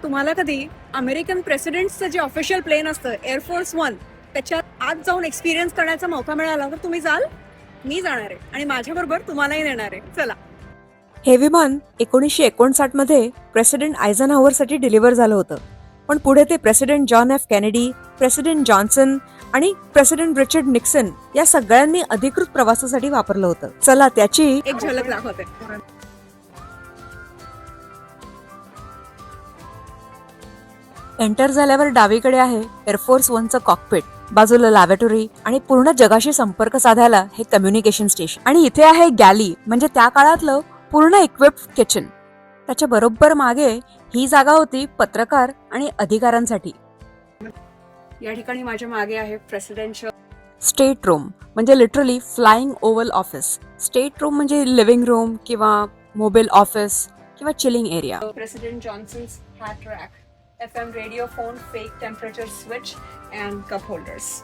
तुम्हाला कधी अमेरिकन प्रेसिडेंटचं जे ऑफिशियल प्लेन असतं एअरफोर्स वन त्याच्यात आत जाऊन एक्सपिरियन्स करण्याचा मौका मिळाला तर तुम्ही जाल? मी जाणार आहे आणि माझ्याबरोबर तुम्हालाही नेणार आहे. चला. हे विमान 1959 मध्ये प्रेसिडेंट आयझनहॉवरसाठी डिलिव्हर झालं होतं. पण पुढे ते president John F Kennedy, president Johnson आणि प्रेसिडेंट रिचर्ड निक्सन या सगळ्यांनी अधिकृत प्रवासासाठी वापरलं होतं. चला त्याची एक झलक दाखवते. एंटर झाल्यावर डावीकडे आहे एअरफोर्स वनचं कॉकपिट, बाजूला लॅबोरेटरी आणि पूर्ण जगाशी संपर्क साधायला हे कम्युनिकेशन स्टेशन. आणि इथे आहे गॅली, म्हणजे त्या काळातलं पूर्ण इक्विप्ड किचन. त्याच्या बरोबर मागे ही जागा होती पत्रकार आणि अधिकाऱ्यांसाठी. या ठिकाणी माझ्या मागे आहे प्रेसिडेंटच्या स्टेट रूम, म्हणजे literally flying oval office. State room म्हणजे लिव्हिंग रूम किंवा मोबाईल ऑफिस किंवा chilling area. President Johnson's hat rack, FM radio phone, fake temperature switch and cup holders.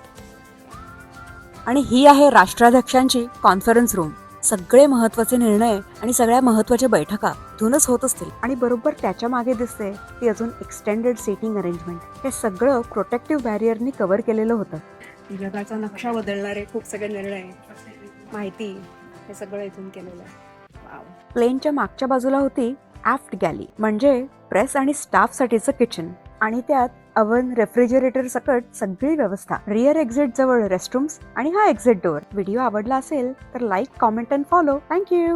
आणि ही आहे राष्ट्राध्यक्षांची कॉन्फरन्स रूम. सगळे महत्वाचे निर्णय आणि सगळ्या महत्वाच्या बैठका इथूनच होत असतील. आणि बरोबर त्याच्या मागे दिसते ती अजून एक्सटेंडेड सीटिंग अरेंजमेंट. हे सगळं प्रोटेक्टिव्ह बॅरियरनी कव्हर केलेलं होतं. जगाचा नक्षा बदलणारे खूप सगळे निर्णय, माहिती, हे सगळं इथून केलेलं आहे. वाव. प्लेनच्या मागच्या बाजूला होती ॲफ्ट गॅली, म्हणजे प्रेस आणि स्टाफ साठीचं किचन. आणि त्यात अवन, रेफ्रिजरेटर सकट सगळी व्यवस्था. रिअर एक्झिट जवळ रेस्टरूम्स आणि हा एक्झिट डोअर. व्हिडिओ आवडला असेल तर like, comment and follow. Thank you.